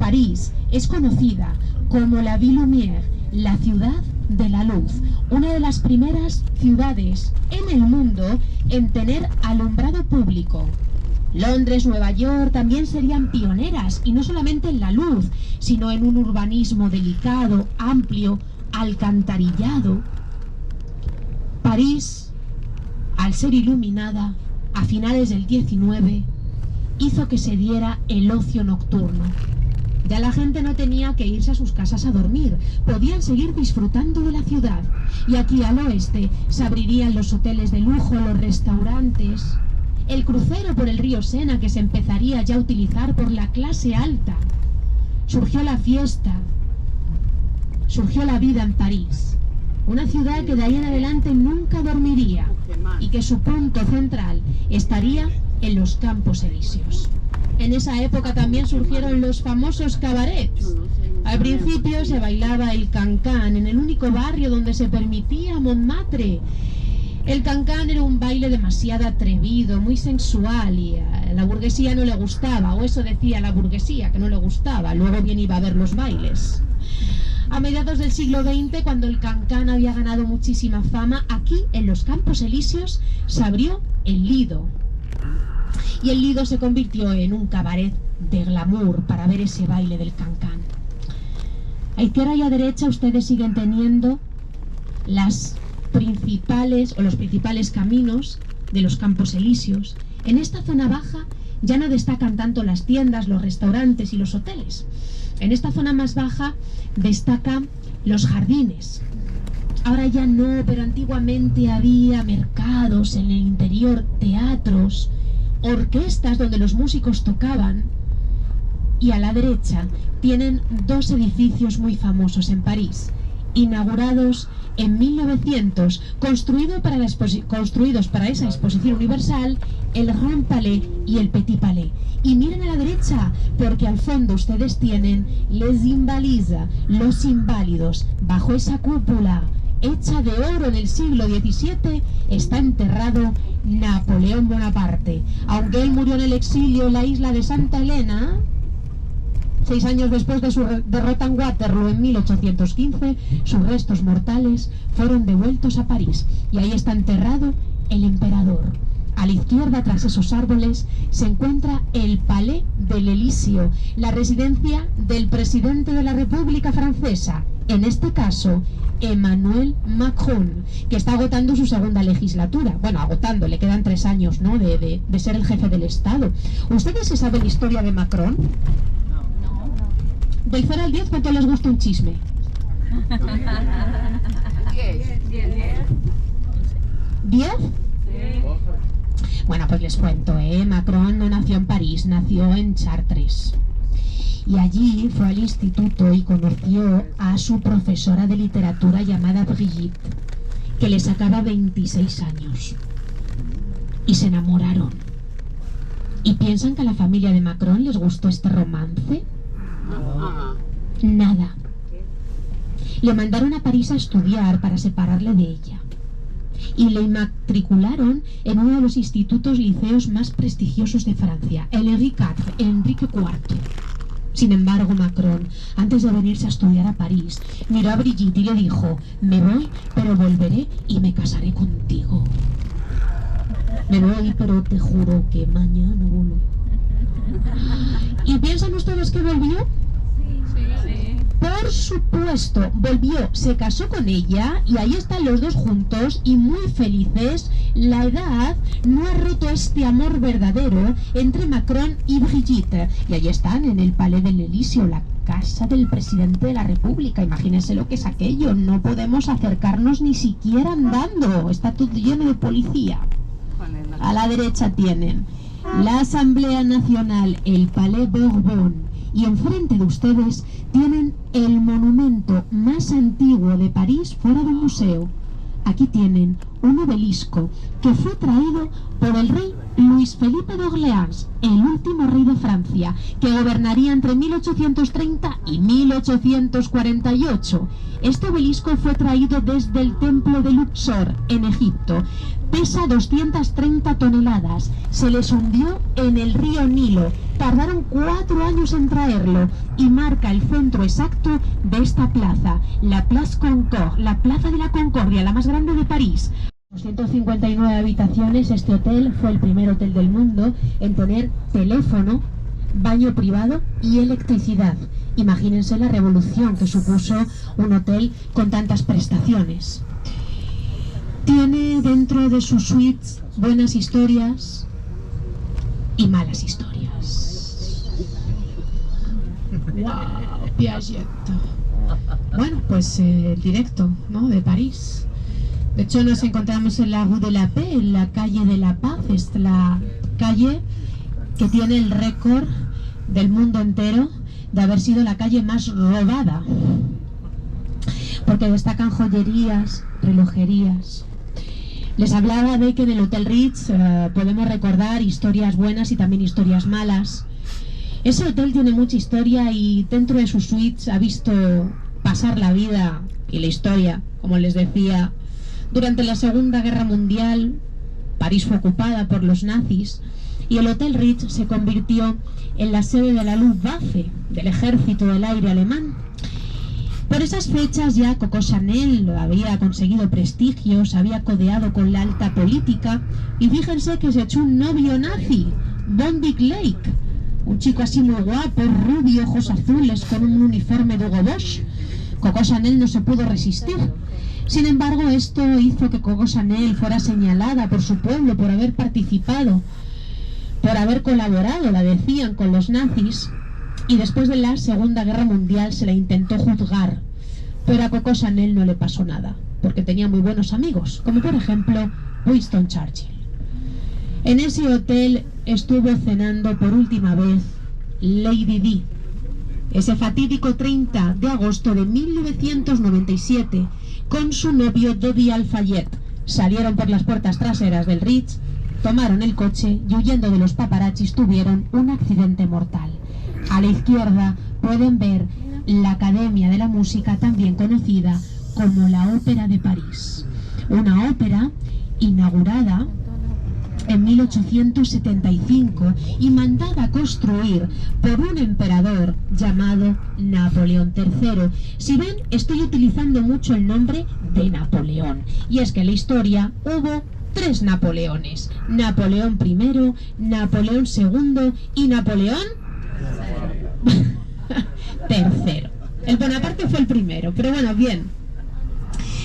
París es conocida como la Ville Lumière, la ciudad de la luz, una de las primeras ciudades en el mundo en tener alumbrado público. Londres, Nueva York también serían pioneras, y no solamente en la luz, sino en un urbanismo delicado, amplio, alcantarillado. París, al ser iluminada a finales del 19, hizo que se diera el ocio nocturno. Ya la gente no tenía que irse a sus casas a dormir, podían seguir disfrutando de la ciudad. Y aquí al oeste se abrirían los hoteles de lujo, los restaurantes, el crucero por el río Sena, que se empezaría ya a utilizar por la clase alta. Surgió la fiesta, surgió la vida en París, una ciudad que de ahí en adelante nunca dormiría y que su punto central estaría en los Campos Elíseos. En esa época también surgieron los famosos cabarets. Al principio se bailaba el cancán en el único barrio donde se permitía Montmartre. El cancán era un baile demasiado atrevido, muy sensual, y a la burguesía no le gustaba, o eso decía la burguesía, que no le gustaba. Luego bien iba a ver los bailes. A mediados del siglo XX, cuando el cancán había ganado muchísima fama, aquí en los Campos Elíseos se abrió el Lido. Y el Lido se convirtió en un cabaret de glamour para ver ese baile del cancán. A izquierda y a derecha ustedes siguen teniendo los principales caminos de los Campos Elíseos. En esta zona baja ya no destacan tanto las tiendas, los restaurantes y los hoteles. En esta zona más baja destacan los jardines. Ahora ya no, pero antiguamente había mercados en el interior, teatros, orquestas donde los músicos tocaban. Y a la derecha tienen dos edificios muy famosos en París, inaugurados en 1900, construidos para esa exposición universal, el Grand Palais y el Petit Palais. Y miren a la derecha, porque al fondo ustedes tienen Les Invalides, los inválidos. Bajo esa cúpula hecha de oro en el siglo XVII está enterrado Napoleón Bonaparte. Aunque él murió en el exilio en la isla de Santa Elena, 6 años después de su derrota en Waterloo en 1815, sus restos mortales fueron devueltos a París, y ahí está enterrado el emperador. A la izquierda, tras esos árboles, se encuentra el Palais del Elíseo, la residencia del presidente de la República Francesa, en este caso Emmanuel Macron, que está agotando su segunda legislatura. Bueno, agotando, le quedan 3 años, ¿no?, de ser el jefe del Estado. ¿Ustedes se saben la historia de Macron? Del 0 al 10, ¿cuánto les gusta un chisme? 10. Bueno, pues les cuento, Macron no nació en París, nació en Chartres. Y allí fue al instituto y conoció a su profesora de literatura llamada Brigitte, que le sacaba 26 años. Y se enamoraron. ¿Y piensan que a la familia de Macron les gustó este romance? Nada. Le mandaron a París a estudiar para separarle de ella. Y le inmatricularon en uno de los institutos liceos más prestigiosos de Francia, el Enrique IV. Sin embargo, Macron, antes de venirse a estudiar a París, miró a Brigitte y le dijo: me voy, pero volveré y me casaré contigo. Me voy, pero te juro que mañana vuelvo. ¿Y piensan ustedes que volvió? Sí. Por supuesto, volvió, se casó con ella y ahí están los dos juntos y muy felices. La edad no ha roto este amor verdadero entre Macron y Brigitte. Y ahí están, en el Palais del Elíseo, la casa del presidente de la República. Imagínense lo que es aquello, no podemos acercarnos ni siquiera andando, está todo lleno de policía. A la derecha tienen la Asamblea Nacional, el Palais Bourbon, y enfrente de ustedes tienen el monumento más antiguo de París fuera del museo. Aquí tienen un obelisco que fue traído por el rey Luis Felipe de Orleans, el último rey de Francia, que gobernaría entre 1830 y 1848. Este obelisco fue traído desde el templo de Luxor, en Egipto. Pesa 230 toneladas. Se les hundió en el río Nilo. Tardaron 4 años en traerlo y marca el centro exacto de esta plaza, la Place Concorde, la Plaza de la Concordia, la más grande de París. 259 habitaciones, este hotel fue el primer hotel del mundo en tener teléfono, baño privado y electricidad. Imagínense la revolución que supuso un hotel con tantas prestaciones. Tiene dentro de sus suites buenas historias y malas historias. ¡Wow! Piaget. Bueno, pues el directo, ¿no?, de París. De hecho, nos encontramos en la Rue de la Paix, en la calle de la Paz. Es la calle que tiene el récord del mundo entero de haber sido la calle más robada, porque destacan joyerías, relojerías. Les hablaba de que en el Hotel Ritz podemos recordar historias buenas y también historias malas. Ese hotel tiene mucha historia y dentro de sus suites ha visto pasar la vida y la historia, como les decía. Durante la Segunda Guerra Mundial, París fue ocupada por los nazis y el Hotel Ritz se convirtió en la sede de la Luftwaffe, del Ejército del Aire alemán. Por esas fechas ya Coco Chanel había conseguido prestigio, se había codeado con la alta política y fíjense que se echó un novio nazi, Von Dick Lake, un chico así muy guapo, rubio, ojos azules, con un uniforme de Hugo Boss. Coco Chanel no se pudo resistir. Sin embargo, esto hizo que Coco Chanel fuera señalada por su pueblo por haber participado, por haber colaborado, la decían, con los nazis, y después de la Segunda Guerra Mundial se la intentó juzgar, pero a Coco Chanel no le pasó nada, porque tenía muy buenos amigos, como por ejemplo Winston Churchill. En ese hotel estuvo cenando por última vez Lady Di, ese fatídico 30 de agosto de 1997, con su novio Dodi Al-Fayed. Salieron por las puertas traseras del Ritz, tomaron el coche y huyendo de los paparazzis tuvieron un accidente mortal. A la izquierda pueden ver la Academia de la Música, también conocida como la Ópera de París. Una ópera inaugurada en 1875 y mandada a construir por un emperador llamado Napoleón III. Si ven, estoy utilizando mucho el nombre de Napoleón, y es que en la historia hubo 3 Napoleones: Napoleón I, Napoleón II y Napoleón III. El Bonaparte fue el primero, pero bueno, bien.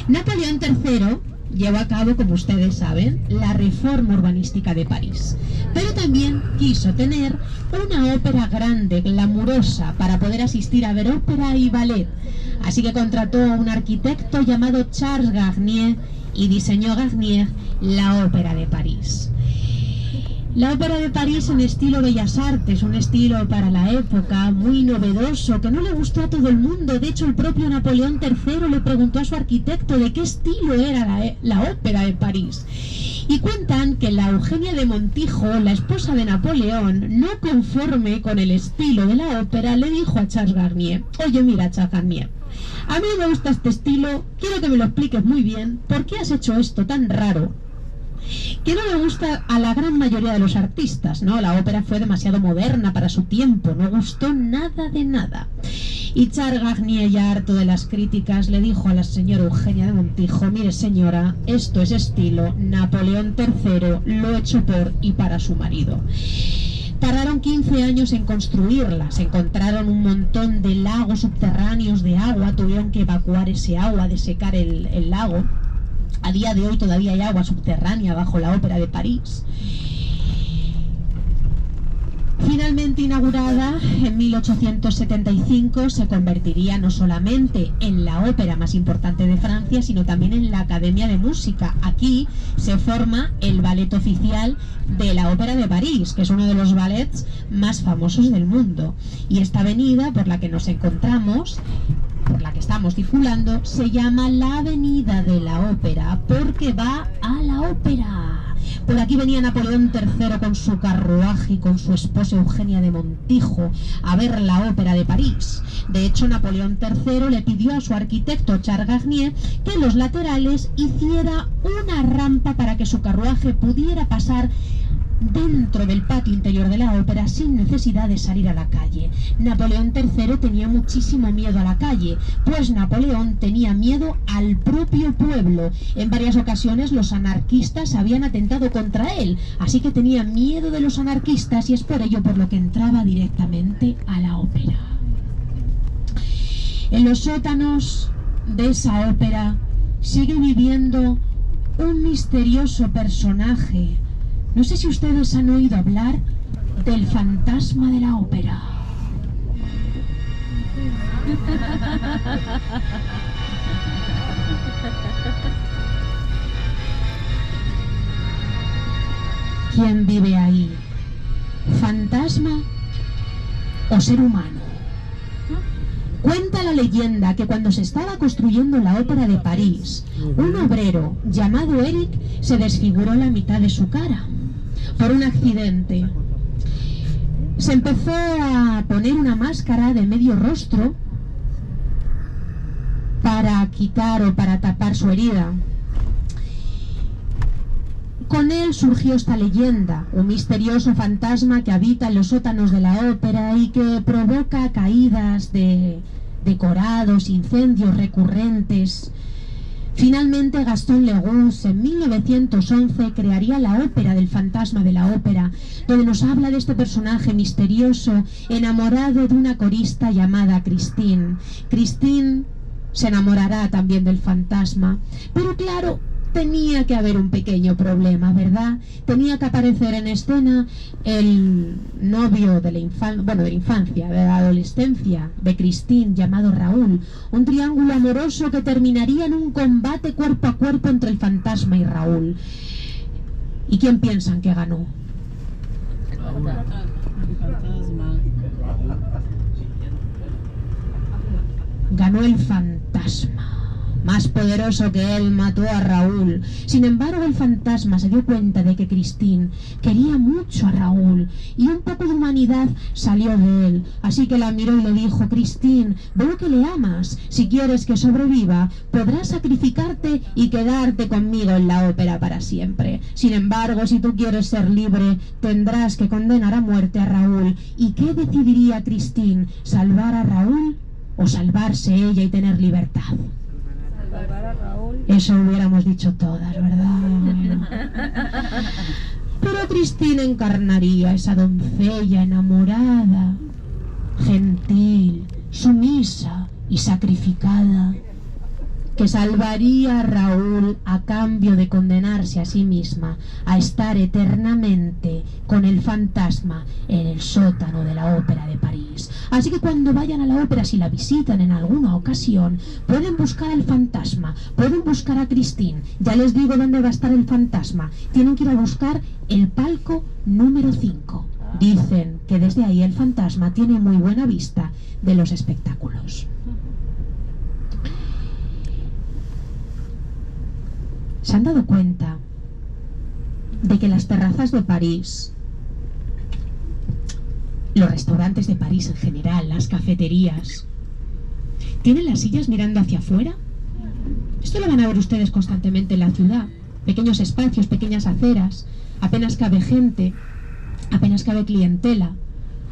Napoleón III llevó a cabo, como ustedes saben, la reforma urbanística de París, pero también quiso tener una ópera grande, glamurosa, para poder asistir a ver ópera y ballet. Así que contrató a un arquitecto llamado Charles Garnier y diseñó Garnier la Ópera de París. La Ópera de París en estilo Bellas Artes, un estilo para la época muy novedoso, que no le gustó a todo el mundo. De hecho, el propio Napoleón III le preguntó a su arquitecto de qué estilo era la Ópera de París. Y cuentan que la Eugenia de Montijo, la esposa de Napoleón, no conforme con el estilo de la ópera, le dijo a Charles Garnier: oye, mira, Charles Garnier, a mí me gusta este estilo, quiero que me lo expliques muy bien, ¿por qué has hecho esto tan raro? Que no le gusta a la gran mayoría de los artistas, ¿no? La ópera fue demasiado moderna para su tiempo, no gustó nada de nada. Y Charles Garnier, ya harto de las críticas, le dijo a la señora Eugenia de Montijo: mire, señora, esto es estilo Napoleón III, lo hecho por y para su marido. Tardaron 15 años en construirla, se encontraron un montón de lagos subterráneos de agua, tuvieron que evacuar ese agua, desecar el lago. A día de hoy todavía hay agua subterránea bajo la Ópera de París. Finalmente inaugurada en 1875, se convertiría no solamente en la ópera más importante de Francia, sino también en la Academia de Música. Aquí se forma el ballet oficial de la Ópera de París, que es uno de los ballets más famosos del mundo. Y esta avenida por la que nos encontramos por la que estamos circulando, se llama la Avenida de la Ópera, porque va a la ópera. Por aquí venía Napoleón III con su carruaje y con su esposa Eugenia de Montijo a ver la ópera de París. De hecho, Napoleón III le pidió a su arquitecto Charles Garnier que en los laterales hiciera una rampa para que su carruaje pudiera pasar dentro del patio interior de la ópera sin necesidad de salir a la calle. Napoleón III tenía muchísimo miedo a la calle, pues Napoleón tenía miedo al propio pueblo. En varias ocasiones los anarquistas habían atentado contra él, así que tenía miedo de los anarquistas y es por ello por lo que entraba directamente a la ópera. En los sótanos de esa ópera sigue viviendo un misterioso personaje. No sé si ustedes han oído hablar del fantasma de la ópera. ¿Quién vive ahí? ¿Fantasma o ser humano? Cuenta la leyenda que cuando se estaba construyendo la ópera de París, un obrero llamado Eric se desfiguró la mitad de su cara por un accidente. Se empezó a poner una máscara de medio rostro para quitar o para tapar su herida. Con él surgió esta leyenda, un misterioso fantasma que habita en los sótanos de la ópera y que provoca caídas de decorados, incendios recurrentes. Finalmente, Gaston Leroux en 1911 crearía la ópera del fantasma de la ópera, donde nos habla de este personaje misterioso enamorado de una corista llamada Christine. Christine se enamorará también del fantasma, pero claro, tenía que haber un pequeño problema, ¿verdad? Tenía que aparecer en escena el novio de la infancia, de la adolescencia de Christine, llamado Raúl. Un triángulo amoroso que terminaría en un combate cuerpo a cuerpo entre el fantasma y Raúl. ¿Y quién piensan que ganó? Ganó el fantasma. Más poderoso que él, mató a Raúl. Sin embargo, el fantasma se dio cuenta de que Christine quería mucho a Raúl y un poco de humanidad salió de él. Así que la miró y le dijo: Christine, veo que le amas. Si quieres que sobreviva, podrás sacrificarte y quedarte conmigo en la ópera para siempre. Sin embargo, si tú quieres ser libre, tendrás que condenar a muerte a Raúl. ¿Y qué decidiría Christine? ¿Salvar a Raúl o salvarse ella y tener libertad? Eso hubiéramos dicho todas, ¿verdad? Pero Christine encarnaría esa doncella enamorada, gentil, sumisa y sacrificada, que salvaría a Raúl a cambio de condenarse a sí misma a estar eternamente con el fantasma en el sótano de la ópera de París. Así que cuando vayan a la ópera, si la visitan en alguna ocasión, pueden buscar al fantasma, pueden buscar a Christine. Ya les digo dónde va a estar el fantasma. Tienen que ir a buscar el palco número 5. Dicen que desde ahí el fantasma tiene muy buena vista de los espectáculos. ¿Se han dado cuenta de que las terrazas de París, los restaurantes de París en general, las cafeterías, tienen las sillas mirando hacia afuera? Esto lo van a ver ustedes constantemente en la ciudad. Pequeños espacios, pequeñas aceras, apenas cabe gente, apenas cabe clientela.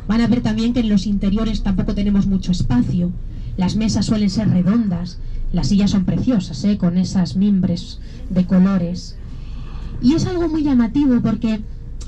Van a ver también que en los interiores tampoco tenemos mucho espacio. Las mesas suelen ser redondas, las sillas son preciosas, con esas mimbres de colores. Y es algo muy llamativo porque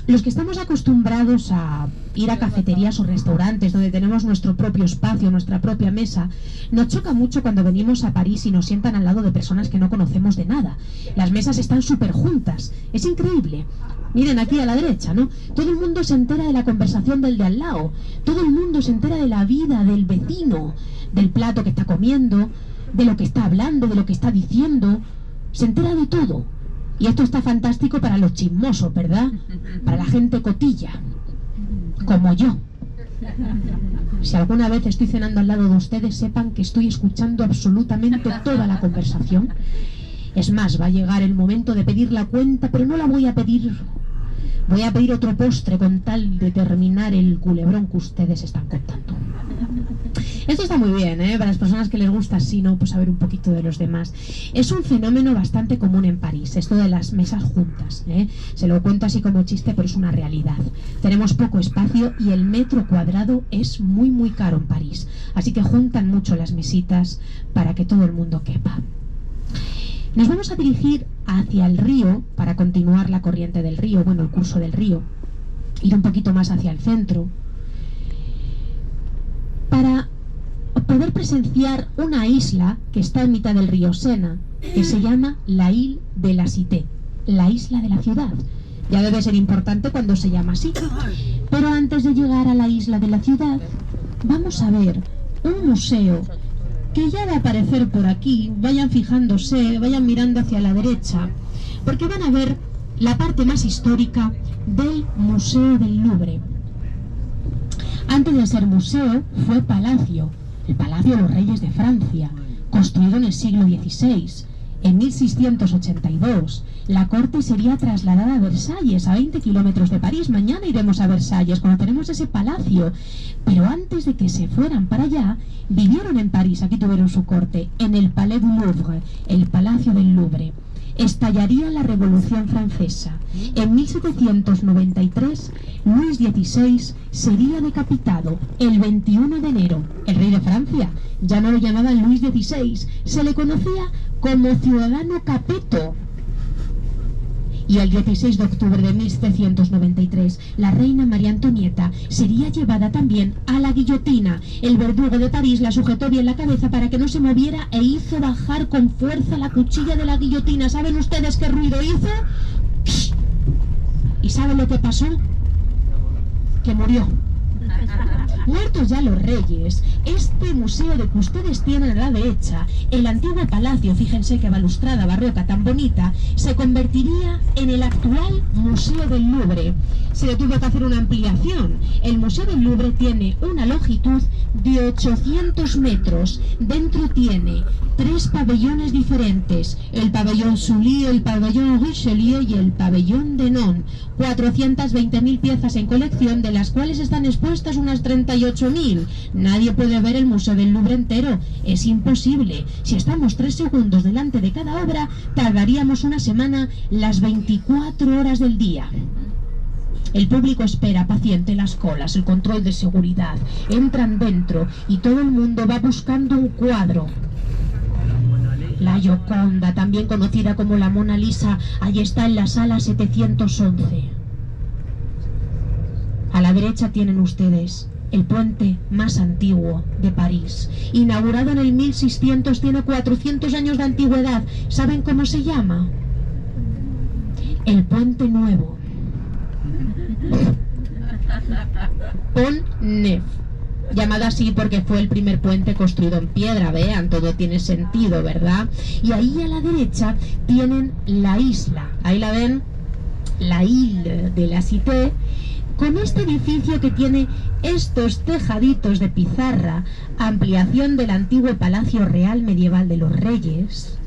los que estamos acostumbrados a ir a cafeterías o restaurantes donde tenemos nuestro propio espacio, nuestra propia mesa, nos choca mucho cuando venimos a París y nos sientan al lado de personas que no conocemos de nada. Las mesas están súper juntas, es increíble. Miren aquí a la derecha, ¿no? Todo el mundo se entera de la conversación del de al lado, todo el mundo se entera de la vida del vecino, del plato que está comiendo, de lo que está hablando, de lo que está diciendo, se entera de todo. Y esto está fantástico para los chismosos, ¿verdad? Para la gente cotilla, como yo. Si alguna vez estoy cenando al lado de ustedes, sepan que estoy escuchando absolutamente toda la conversación. Es más, va a llegar el momento de pedir la cuenta, pero no la voy a pedir. Voy a pedir otro postre con tal de terminar el culebrón que ustedes están contando. Esto está muy bien, para las personas que les gusta así, ¿no? Pues saber un poquito de los demás. Es un fenómeno bastante común en París, esto de las mesas juntas, Se lo cuento así como chiste, pero es una realidad. Tenemos poco espacio y el metro cuadrado es muy, muy caro en París. Así que juntan mucho las mesitas para que todo el mundo quepa. Nos vamos a dirigir hacia el río para continuar la corriente del río, bueno, el curso del río, ir un poquito más hacia el centro, para poder presenciar una isla que está en mitad del río Sena, que se llama la Île de la Cité, la isla de la ciudad. Ya debe ser importante cuando se llama así. Pero antes de llegar a la isla de la ciudad, vamos a ver un museo que ya va a aparecer por aquí. Vayan fijándose, vayan mirando hacia la derecha, porque van a ver la parte más histórica del Museo del Louvre. Antes de ser museo, fue palacio, el Palacio de los Reyes de Francia, construido en el siglo XVI. En 1682, la corte sería trasladada a Versalles, a 20 kilómetros de París. Mañana iremos a Versalles, conoceremos ese palacio. Pero antes de que se fueran para allá, vivieron en París, aquí tuvieron su corte, en el Palais du Louvre, el Palacio del Louvre. Estallaría la Revolución Francesa. En 1793, Luis XVI sería decapitado el 21 de enero. El rey de Francia ya no lo llamaban Luis XVI, se le conocía como Ciudadano Capeto. Y el 16 de octubre de 1793, la reina María Antonieta sería llevada también a la guillotina. El verdugo de París la sujetó bien la cabeza para que no se moviera e hizo bajar con fuerza la cuchilla de la guillotina. ¿Saben ustedes qué ruido hizo? ¡Psh! ¿Y saben lo que pasó? Que murió. Muertos ya los reyes, este museo de que ustedes tienen a la derecha, el antiguo palacio, fíjense qué balustrada barroca tan bonita, se convertiría en el actual Museo del Louvre. Se le tuvo que hacer una ampliación. El Museo del Louvre tiene una longitud de 800 metros. Dentro tiene 3 pabellones diferentes: el pabellón Sully, el pabellón Richelieu y el pabellón Denon. 420.000 piezas en colección, de las cuales están expuestas unas 38.000. Nadie puede ver el Museo del Louvre entero, es imposible. Si estamos 3 segundos delante de cada obra, tardaríamos una semana, las 24 horas del día. El público espera paciente las colas, el control de seguridad. Entran dentro y todo el mundo va buscando un cuadro. La Gioconda, también conocida como la Mona Lisa, allí está en la sala 711. A la derecha tienen ustedes el puente más antiguo de París. Inaugurado en el 1600, tiene 400 años de antigüedad. ¿Saben cómo se llama? El Puente Nuevo. Pont Neuf. Llamada así porque fue el primer puente construido en piedra. Vean, todo tiene sentido, ¿verdad? Y ahí a la derecha tienen la isla. Ahí la ven, la Île de la Cité, con este edificio que tiene estos tejaditos de pizarra, ampliación del antiguo Palacio Real Medieval de los Reyes,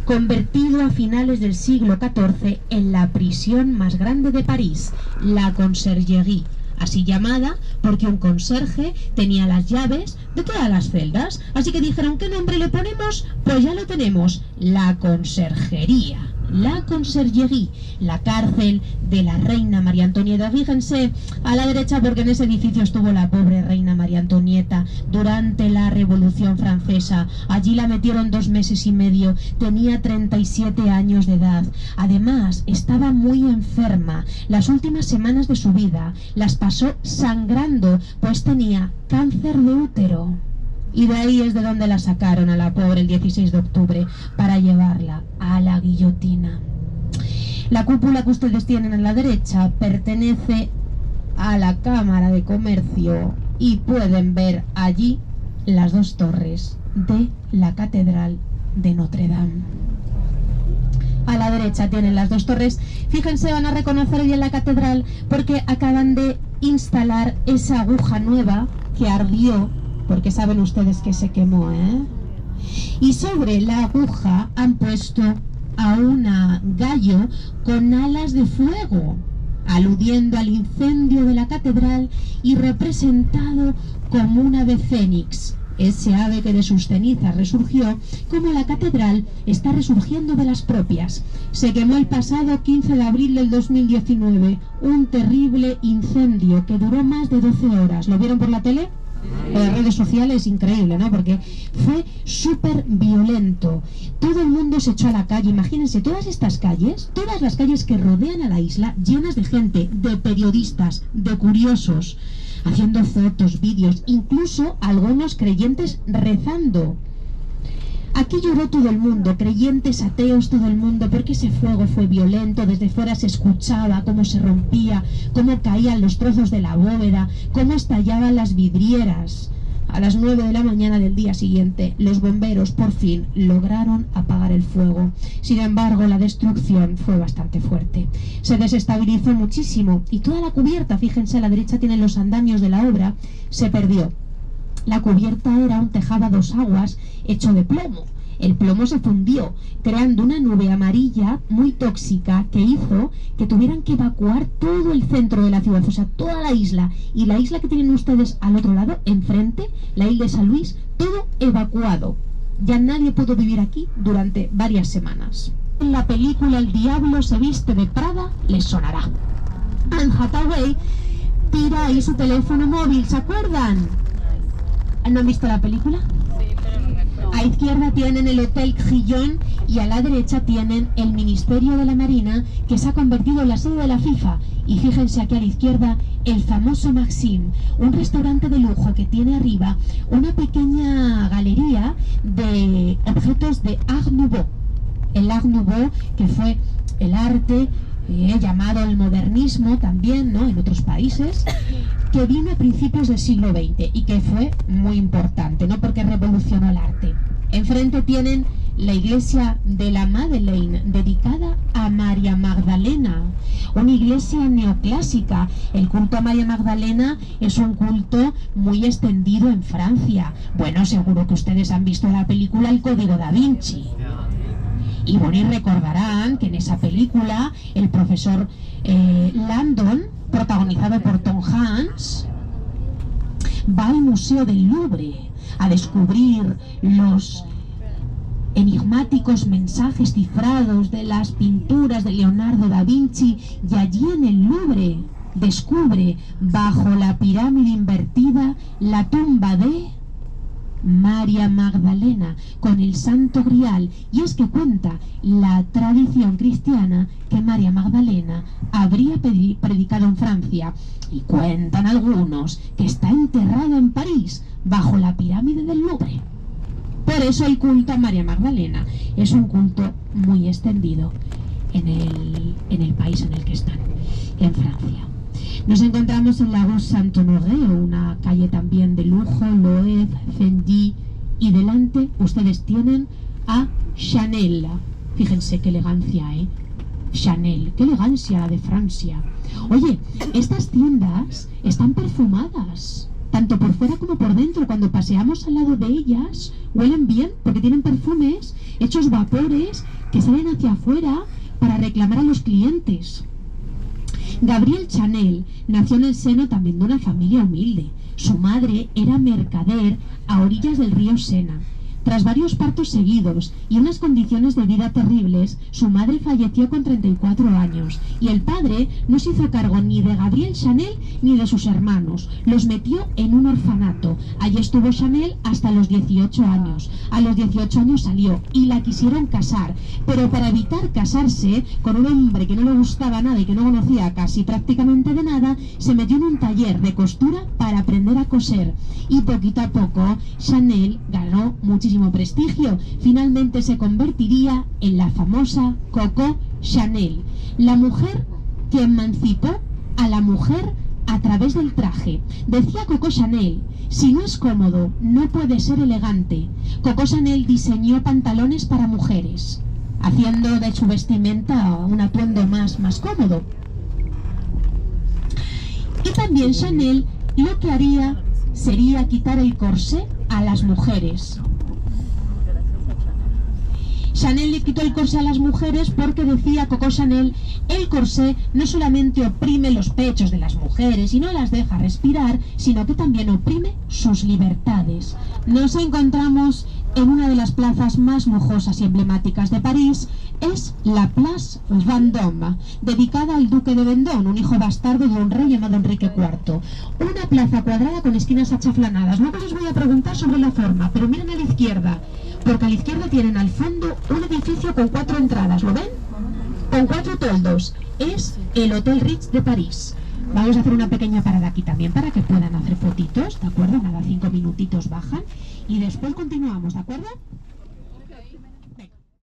convertido a finales del siglo XIV en la prisión más grande de París, la Conciergerie, así llamada porque un conserje tenía las llaves de todas las celdas. Así que dijeron, ¿qué nombre le ponemos? Pues ya lo tenemos, la Conserjería, la Conciergerie, la cárcel de la reina María Antonieta. Fíjense a la derecha porque en ese edificio estuvo la pobre reina María Antonieta durante la Revolución Francesa. Allí la metieron 2 meses y medio, tenía 37 años de edad. Además, estaba muy enferma. Las últimas semanas de su vida las pasó sangrando, pues tenía cáncer de útero. Y de ahí es de donde la sacaron a la pobre el 16 de octubre para llevarla a la guillotina. La cúpula que ustedes tienen a la derecha pertenece a la Cámara de Comercio y pueden ver allí las 2 torres de la Catedral de Notre Dame. A la derecha tienen las 2 torres. Fíjense, van a reconocer bien la catedral porque acaban de instalar esa aguja nueva que ardió, porque saben ustedes que se quemó, ¿eh? Y sobre la aguja han puesto a una gallo con alas de fuego, aludiendo al incendio de la catedral y representado como un ave fénix, ese ave que de sus cenizas resurgió, como la catedral está resurgiendo de las propias. Se quemó el pasado 15 de abril del 2019, un terrible incendio que duró más de 12 horas. ¿Lo vieron por la tele? En las redes sociales, increíble, ¿no? Porque fue súper violento. Todo el mundo se echó a la calle. Imagínense, todas estas calles, todas las calles que rodean a la isla, llenas de gente, de periodistas, de curiosos, haciendo fotos, vídeos, incluso algunos creyentes rezando. Aquí lloró todo el mundo, creyentes, ateos, todo el mundo, porque ese fuego fue violento. Desde fuera se escuchaba cómo se rompía, cómo caían los trozos de la bóveda, cómo estallaban las vidrieras. A las 9 de la mañana del día siguiente, los bomberos por fin lograron apagar el fuego. Sin embargo, la destrucción fue bastante fuerte. Se desestabilizó muchísimo y toda la cubierta, fíjense, a la derecha tienen los andamios de la obra, se perdió. La cubierta era un tejado a dos aguas hecho de plomo. El plomo se fundió, creando una nube amarilla muy tóxica que hizo que tuvieran que evacuar todo el centro de la ciudad, o sea, toda la isla. Y la isla que tienen ustedes al otro lado, enfrente, la isla de San Luis, todo evacuado. Ya nadie pudo vivir aquí durante varias semanas. En la película El diablo se viste de Prada les sonará. Anne Hathaway tira ahí su teléfono móvil, ¿se acuerdan? ¿No han visto la película? Sí, pero no. A izquierda tienen el Hotel Crillon y a la derecha tienen el Ministerio de la Marina, que se ha convertido en la sede de la FIFA. Y fíjense aquí a la izquierda el famoso Maxim, un restaurante de lujo que tiene arriba una pequeña galería de objetos de Art Nouveau. El Art Nouveau, que fue el arte llamado el modernismo también, ¿no?, en otros países, que vino a principios del siglo XX y que fue muy importante, ¿no?, porque revolucionó el arte. Enfrente tienen la iglesia de la Madeleine, dedicada a María Magdalena, una iglesia neoclásica. El culto a María Magdalena es un culto muy extendido en Francia. Bueno, seguro que ustedes han visto la película El Código Da Vinci. Y bueno, y recordarán que en esa película el profesor Landon, protagonizado por Tom Hanks, va al Museo del Louvre a descubrir los enigmáticos mensajes cifrados de las pinturas de Leonardo da Vinci, y allí en el Louvre descubre, bajo la pirámide invertida, la tumba de María Magdalena con el Santo Grial. Y es que cuenta la tradición cristiana que María Magdalena habría predicado en Francia, y cuentan algunos que está enterrada en París bajo la pirámide del Louvre. Por eso el culto a María Magdalena es un culto muy extendido en el país en el que están, en Francia. Nos encontramos en la Rue Saint-Honoré, una calle también de lujo, Loewe, Fendi, y delante ustedes tienen a Chanel. Fíjense qué elegancia, ¿eh? Chanel, qué elegancia la de Francia. Oye, estas tiendas están perfumadas, tanto por fuera como por dentro. Cuando paseamos al lado de ellas, huelen bien, porque tienen perfumes hechos vapores que salen hacia afuera para reclamar a los clientes. Gabriel Chanel nació en el seno también de una familia humilde. Su madre era mercader a orillas del río Sena. Tras varios partos seguidos y unas condiciones de vida terribles, su madre falleció con 34 años y el padre no se hizo cargo ni de Gabriel Chanel ni de sus hermanos. Los metió en un orfanato. Allí estuvo Chanel hasta los 18 años. A los 18 años salió y la quisieron casar, pero para evitar casarse con un hombre que no le gustaba nada y que no conocía casi prácticamente de nada, se metió en un taller de costura para aprender a coser, y poquito a poco Chanel ganó muchísimo prestigio. Finalmente se convertiría en la famosa Coco Chanel, la mujer que emancipó a la mujer a través del traje. Decía Coco Chanel: si no es cómodo, no puede ser elegante. Coco Chanel diseñó pantalones para mujeres, haciendo de su vestimenta un atuendo más cómodo. Y también Chanel lo que haría sería quitar el corsé a las mujeres. Chanel le quitó el corsé a las mujeres porque decía Coco Chanel, el corsé no solamente oprime los pechos de las mujeres y no las deja respirar, sino que también oprime sus libertades. Nos encontramos en una de las plazas más lujosas y emblemáticas de París, es la Place Vendôme, dedicada al duque de Vendôme, un hijo bastardo de un rey llamado Enrique IV. Una plaza cuadrada con esquinas achaflanadas. Luego os voy a preguntar sobre la forma, pero miren a la izquierda, porque a la izquierda tienen al fondo un edificio con 4 entradas, ¿lo ven? Con 4 toldos. Es el Hotel Ritz de París. Vamos a hacer una pequeña parada aquí también para que puedan hacer fotitos, ¿de acuerdo? Nada, 5 minutitos bajan y después continuamos, ¿de acuerdo?